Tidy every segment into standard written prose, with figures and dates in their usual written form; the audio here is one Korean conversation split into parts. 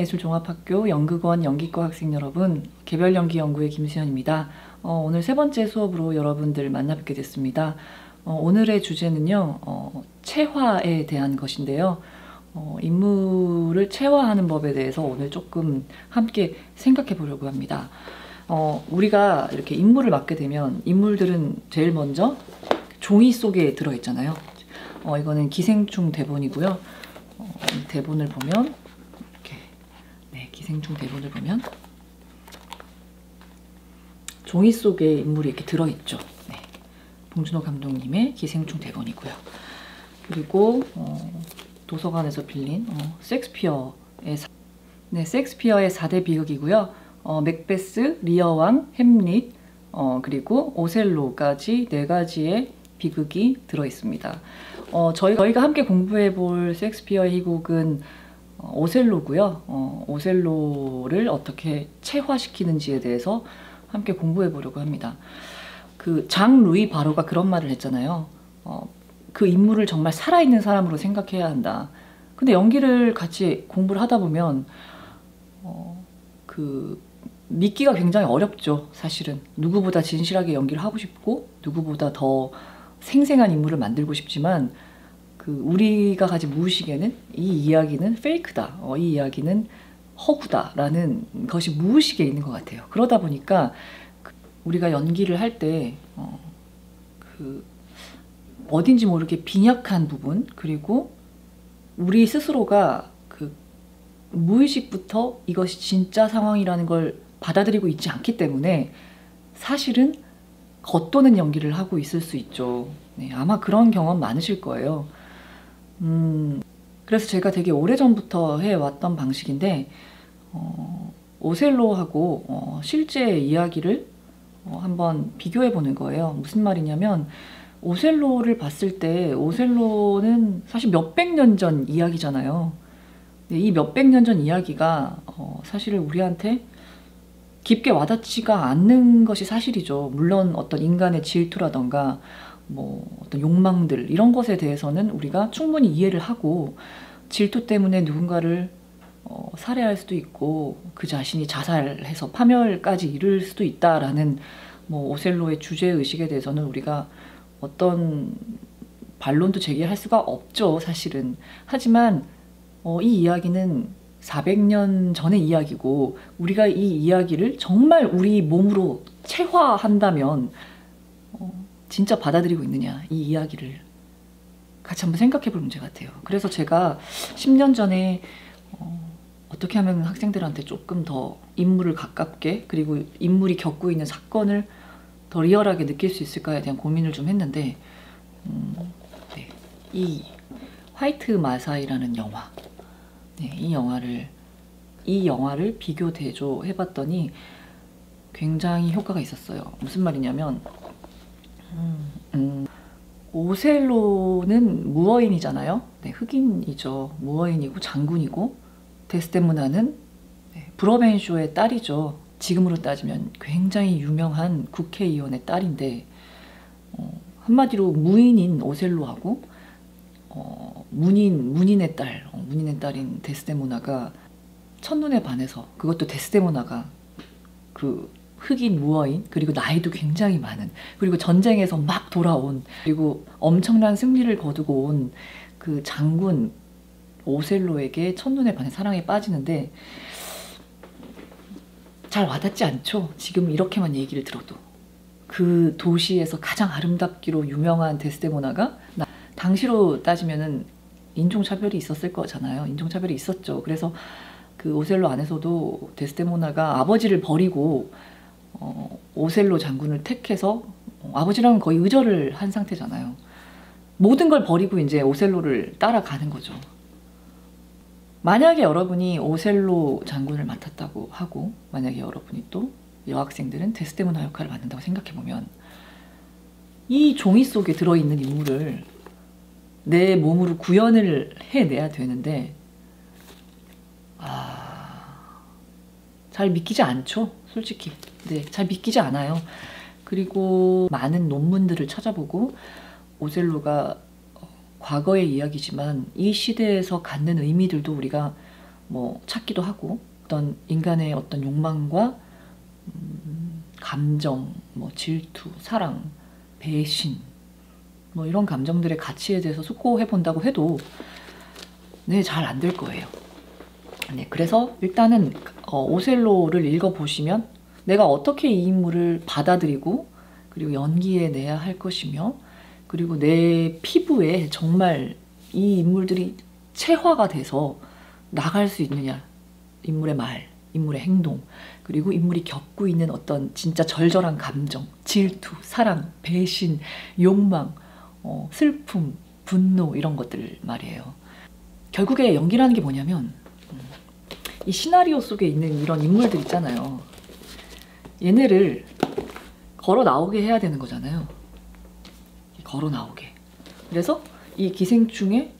한양예술종합학교 연극원 연기과 학생 여러분, 개별연기연구의 김수현입니다. 오늘 세 번째 수업으로 여러분들 만나 뵙게 됐습니다. 오늘의 주제는요, 체화에 대한 것인데요. 인물을 체화하는 법에 대해서 오늘 조금 함께 생각해 보려고 합니다. 우리가 이렇게 인물을 맡게 되면 인물들은 제일 먼저 종이 속에 들어있잖아요. 이거는 기생충 대본이고요. 대본을 보면 이렇게, 기생충 대본을 보면 종이 속에 인물이 이렇게 들어있죠. 봉준호 감독님의 기생충 대본이고요. 그리고 도서관에서 빌린 셰익스피어의 4대 비극이고요. 맥베스, 리어왕, 햄릿, 그리고 오셀로까지 4가지의 비극이 들어있습니다. 저희가 함께 공부해 볼 셰익스피어의 희곡은 오셀로고요. 오셀로를 어떻게 체화시키는지에 대해서 함께 공부해 보려고 합니다. 장 루이 바로가 그런 말을 했잖아요. 그 인물을 정말 살아있는 사람으로 생각해야 한다. 근데 연기를 같이 공부를 하다 보면 믿기가 굉장히 어렵죠. 사실은 누구보다 진실하게 연기를 하고 싶고 누구보다 더 생생한 인물을 만들고 싶지만 우리가 가진 무의식에는 이 이야기는 페이크다, 이 이야기는 허구다 라는 것이 무의식에 있는 것 같아요. 그러다 보니까 우리가 연기를 할 때 어딘지 모르게 빈약한 부분, 그리고 우리 스스로가 무의식부터 이것이 진짜 상황이라는 걸 받아들이고 있지 않기 때문에 사실은 겉도는 연기를 하고 있을 수 있죠. 아마 그런 경험 많으실 거예요. 그래서 제가 되게 오래전부터 해왔던 방식인데 오셀로하고 실제 이야기를 한번 비교해 보는 거예요. 무슨 말이냐면 오셀로를 봤을 때 오셀로는 사실 몇백 년 전 이야기잖아요. 이 몇백 년 전 이야기가 사실 우리한테 깊게 와닿지가 않는 것이 사실이죠. 물론 어떤 인간의 질투라던가 어떤 욕망들 이런 것에 대해서는 우리가 충분히 이해를 하고 질투 때문에 누군가를 살해할 수도 있고 그 자신이 자살해서 파멸까지 이를 수도 있다라는 오셀로의 주제의식에 대해서는 우리가 어떤 반론도 제기할 수가 없죠, 사실은. 하지만 이 이야기는 400년 전의 이야기고 우리가 이 이야기를 정말 우리 몸으로 체화한다면 진짜 받아들이고 있느냐, 이 이야기를 같이 한번 생각해 볼 문제 같아요. 그래서 제가 10년 전에 어떻게 하면 학생들한테 조금 더 인물을 가깝게, 그리고 인물이 겪고 있는 사건을 더 리얼하게 느낄 수 있을까에 대한 고민을 좀 했는데 이 화이트 마사이라는 영화, 이 영화를 비교 대조 해봤더니 굉장히 효과가 있었어요. 무슨 말이냐면 오셀로는 무어인이잖아요. 흑인이죠. 무어인이고 장군이고, 데스데모나는 브로벤쇼의 딸이죠. 지금으로 따지면 굉장히 유명한 국회의원의 딸인데 한마디로 무인인 오셀로하고 문인의 딸인 데스데모나가 첫눈에 반해서, 그것도 데스데모나가 흑인 무어인, 그리고 나이도 굉장히 많은, 그리고 전쟁에서 막 돌아온, 그리고 엄청난 승리를 거두고 온 장군 오셀로에게 첫눈에 반해 사랑에 빠지는데 잘 와닿지 않죠? 지금 이렇게만 얘기를 들어도. 그 도시에서 가장 아름답기로 유명한 데스데모나가 당시로 따지면은 인종차별이 있었을 거잖아요. 인종차별이 있었죠. 그래서 오셀로 안에서도 데스데모나가 아버지를 버리고 오셀로 장군을 택해서, 아버지랑은 거의 의절을 한 상태잖아요. 모든 걸 버리고 이제 오셀로를 따라가는 거죠. 만약에 여러분이 오셀로 장군을 맡았다고 하고, 만약에 여러분이 또 여학생들은 데스데모나 역할을 맡는다고 생각해보면 이 종이 속에 들어있는 인물을 내 몸으로 구현을 해내야 되는데 잘 믿기지 않죠, 솔직히. 잘 믿기지 않아요. 그리고 많은 논문들을 찾아보고 오셀로가 과거의 이야기지만 이 시대에서 갖는 의미들도 우리가 뭐 찾기도 하고, 어떤 인간의 어떤 욕망과 감정, 뭐 질투, 사랑, 배신, 뭐 이런 감정들의 가치에 대해서 숙고해 본다고 해도 네, 잘 안 될 거예요. 네, 그래서 일단은 오셀로를 읽어보시면 내가 어떻게 이 인물을 받아들이고 그리고 연기해내야 할 것이며, 그리고 내 피부에 정말 이 인물들이 체화가 돼서 나갈 수 있느냐, 인물의 말, 인물의 행동, 그리고 인물이 겪고 있는 어떤 진짜 절절한 감정, 질투, 사랑, 배신, 욕망, 슬픔, 분노, 이런 것들 말이에요. 결국에 연기라는 게 뭐냐면 이 시나리오 속에 있는 이런 인물들 있잖아요. 얘네를 걸어 나오게 해야 되는 거잖아요. 걸어 나오게. 그래서 이 기생충에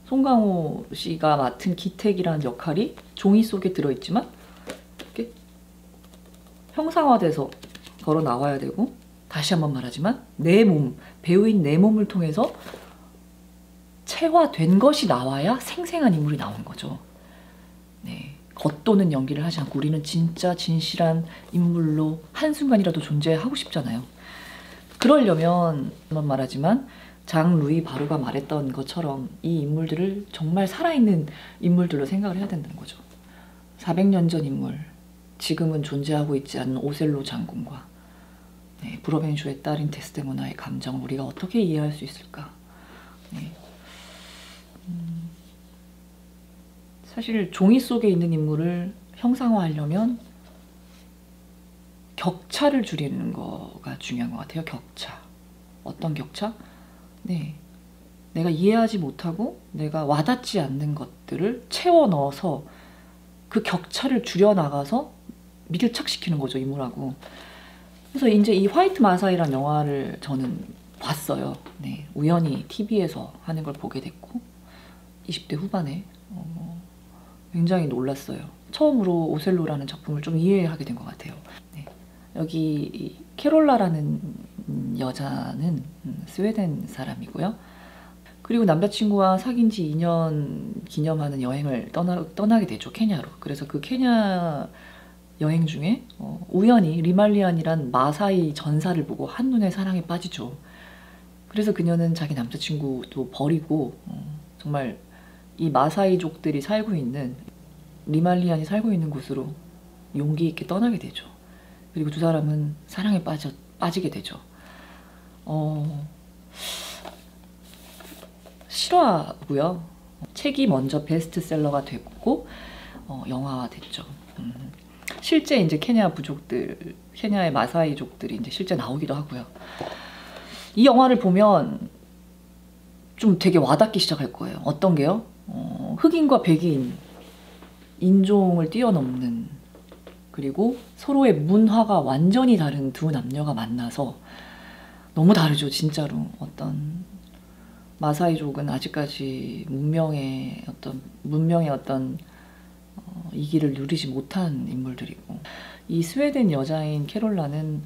송강호 씨가 맡은 기택이라는 역할이 종이 속에 들어있지만 이렇게 형상화돼서 걸어 나와야 되고, 다시 한번 말하지만 내 몸, 배우인 내 몸을 통해서 체화된 것이 나와야 생생한 인물이 나오는 거죠. 네, 겉도는 연기를 하지 않고 우리는 진짜 진실한 인물로 한순간이라도 존재하고 싶잖아요. 그러려면 한번 말하지만 장 루이 바루가 말했던 것처럼 이 인물들을 정말 살아있는 인물들로 생각을 해야 된다는 거죠. 400년 전 인물, 지금은 존재하고 있지 않는 오셀로 장군과 브로벤쇼의 딸인 데스데모나의 감정을 우리가 어떻게 이해할 수 있을까? 네. 사실 종이 속에 있는 인물을 형상화하려면 격차를 줄이는 거가 중요한 것 같아요. 격차. 어떤 격차? 네, 내가 이해하지 못하고 내가 와닿지 않는 것들을 채워 넣어서 그 격차를 줄여나가서 밀착시키는 거죠, 인물하고. 그래서 이제 이 화이트 마사이라는 영화를 저는 봤어요. 네, 우연히 TV에서 하는 걸 보게 됐고 20대 후반에 굉장히 놀랐어요. 처음으로 오셀로라는 작품을 좀 이해하게 된 것 같아요. 네, 여기 캐롤라라는 여자는 스웨덴 사람이고요. 그리고 남자친구와 사귄 지 2년 기념하는 여행을 떠나게 되죠, 케냐로. 그래서 그 케냐 여행 중에 우연히 리말리안이란 마사이 전사를 보고 한눈에 사랑에 빠지죠. 그래서 그녀는 자기 남자친구도 버리고 정말 이 마사이족들이 살고 있는, 리말리안이 살고 있는 곳으로 용기 있게 떠나게 되죠. 그리고 두 사람은 사랑에 빠지게 되죠. 실화고요. 책이 먼저 베스트셀러가 됐고 영화화 됐죠. 실제 이제 케냐 부족들, 케냐의 마사이족들이 이제 실제 나오기도 하고요. 이 영화를 보면 좀 되게 와닿기 시작할 거예요. 어떤 게요? 흑인과 백인, 인종을 뛰어넘는, 그리고 서로의 문화가 완전히 다른 두 남녀가 만나서, 너무 다르죠, 진짜로. 어떤 마사이족은 아직까지 문명의 어떤 이기를 누리지 못한 인물들이고, 이 스웨덴 여자인 캐롤라는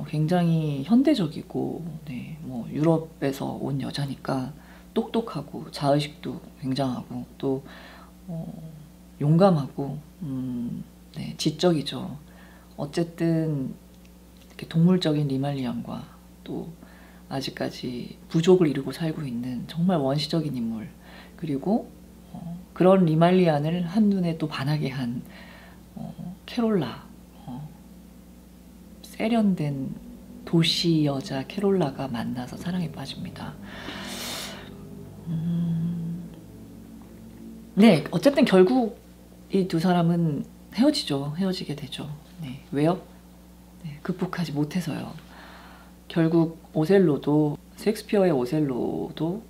굉장히 현대적이고, 네, 뭐 유럽에서 온 여자니까 똑똑하고 자의식도 굉장하고 또 용감하고 네, 지적이죠. 어쨌든 이렇게 동물적인 리말리안과 또 아직까지 부족을 이루고 살고 있는 정말 원시적인 인물, 그리고 그런 리말리안을 한눈에 또 반하게 한 캐롤라, 세련된 도시 여자 캐롤라가 만나서 사랑에 빠집니다. 네, 어쨌든 결국 이 두 사람은 헤어지게 되죠. 네, 왜요? 네, 극복하지 못해서요. 결국 오셀로도, 셰익스피어의 오셀로도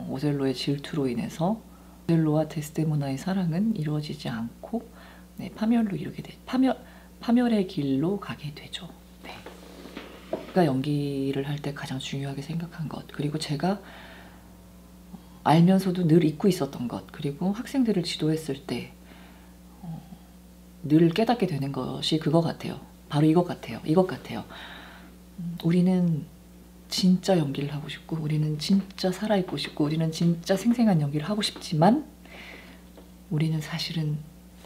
오셀로의 질투로 인해서 오셀로와 데스데모나의 사랑은 이루어지지 않고 네, 파멸의 길로 가게 되죠. 네. 제가 연기를 할 때 가장 중요하게 생각한 것, 그리고 제가 알면서도 늘 잊고 있었던 것, 그리고 학생들을 지도했을 때 늘 깨닫게 되는 것이 그거 같아요. 바로 이것 같아요. 우리는 진짜 연기를 하고 싶고, 우리는 진짜 살아있고 싶고, 우리는 진짜 생생한 연기를 하고 싶지만 우리는 사실은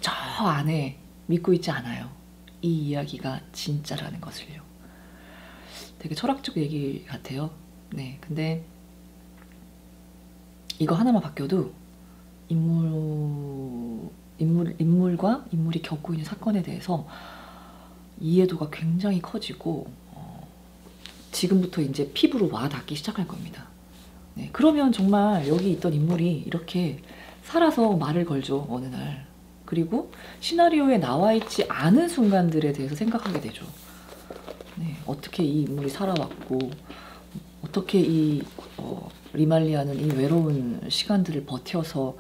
저 안에 믿고 있지 않아요. 이 이야기가 진짜라는 것을요. 되게 철학적 얘기 같아요. 네, 근데 이거 하나만 바뀌어도 인물과 인물이 겪고 있는 사건에 대해서 이해도가 굉장히 커지고 지금부터 이제 피부로 와 닿기 시작할 겁니다. 네, 그러면 정말 여기 있던 인물이 이렇게 살아서 말을 걸죠, 어느 날. 그리고 시나리오에 나와 있지 않은 순간들에 대해서 생각하게 되죠. 네, 어떻게 이 인물이 살아왔고 어떻게 이 리말리아는 이 외로운 시간들을 버텨서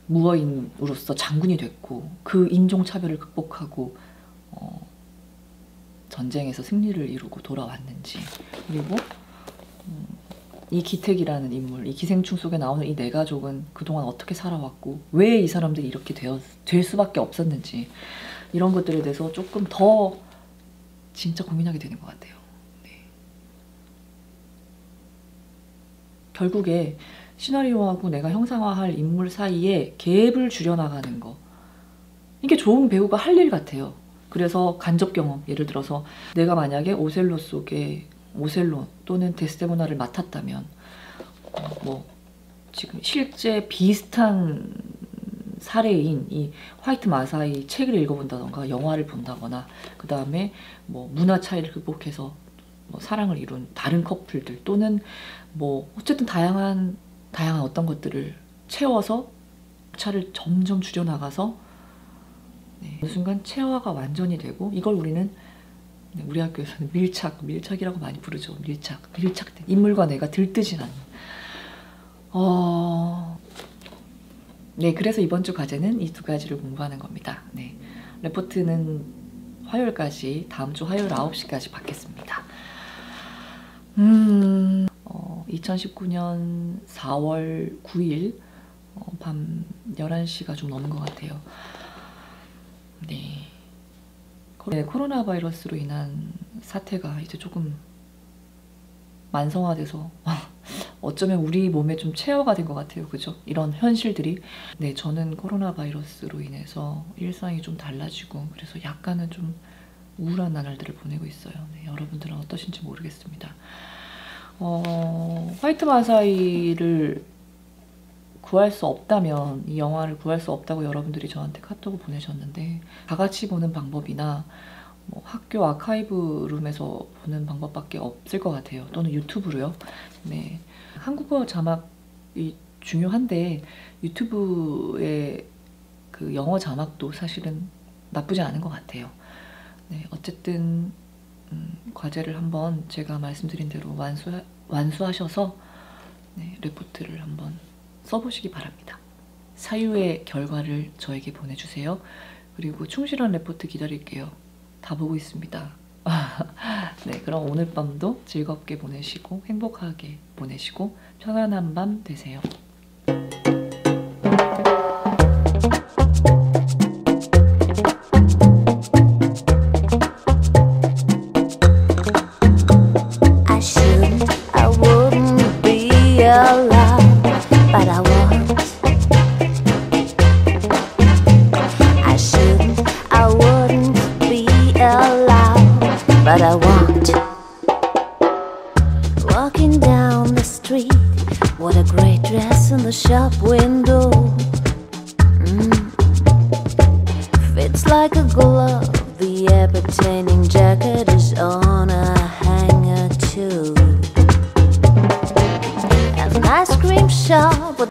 무어인으로서 장군이 됐고 그 인종차별을 극복하고 전쟁에서 승리를 이루고 돌아왔는지, 그리고 이 기택이라는 인물, 이 기생충 속에 나오는 이 네 가족은 그동안 어떻게 살아왔고 왜 이 사람들이 이렇게 될 수밖에 없었는지, 이런 것들에 대해서 조금 더 진짜 고민하게 되는 것 같아요. 네. 결국에 시나리오하고 내가 형상화할 인물 사이에 갭을 줄여나가는 거, 이게 좋은 배우가 할 일 같아요. 그래서 간접 경험, 예를 들어서 내가 만약에 오셀로 속에 오셀로 또는 데스데모나를 맡았다면 뭐 지금 실제 비슷한 사례인 이 화이트 마사이 책을 읽어본다던가 영화를 본다거나, 그 다음에 뭐 문화 차이를 극복해서 뭐 사랑을 이룬 다른 커플들, 또는 뭐 어쨌든 다양한 어떤 것들을 채워서 차를 점점 줄여나가서 네, 어느 순간 체화가 완전히 되고, 이걸 우리는 우리 학교에서는 밀착이라고 많이 부르죠. 밀착 인물과 내가 들뜨진 않는. 네, 그래서 이번 주 과제는 이 두 가지를 공부하는 겁니다. 네, 레포트는 화요일까지, 다음 주 화요일 9시까지 받겠습니다. 2019년 4월 9일 밤 11시가 좀 넘은 것 같아요. 네, 코로나 바이러스로 인한 사태가 이제 조금 만성화돼서 어쩌면 우리 몸에 좀 체화가 된 것 같아요. 그죠? 이런 현실들이. 네, 저는 코로나 바이러스로 인해서 일상이 좀 달라지고 그래서 약간은 좀 우울한 나날들을 보내고 있어요. 네, 여러분들은 어떠신지 모르겠습니다. 화이트 마사이를 구할 수 없다면, 이 영화를 구할 수 없다고 여러분들이 저한테 카톡을 보내셨는데, 다 같이 보는 방법이나 뭐 학교 아카이브 룸에서 보는 방법밖에 없을 것 같아요. 또는 유튜브로요. 네, 한국어 자막이 중요한데 유튜브의 그 영어 자막도 사실은 나쁘지 않은 것 같아요. 네, 어쨌든 과제를 한번 제가 말씀드린 대로 완수하셔서 네, 레포트를 한번 써보시기 바랍니다. 사유의 결과를 저에게 보내주세요. 그리고 충실한 레포트 기다릴게요. 다 보고 있습니다. 네, 그럼 오늘 밤도 즐겁게 보내시고 행복하게 보내시고 편안한 밤 되세요. But I won't. Walking down the street, what a great dress in the shop window. Fits like a glove, the air pertaining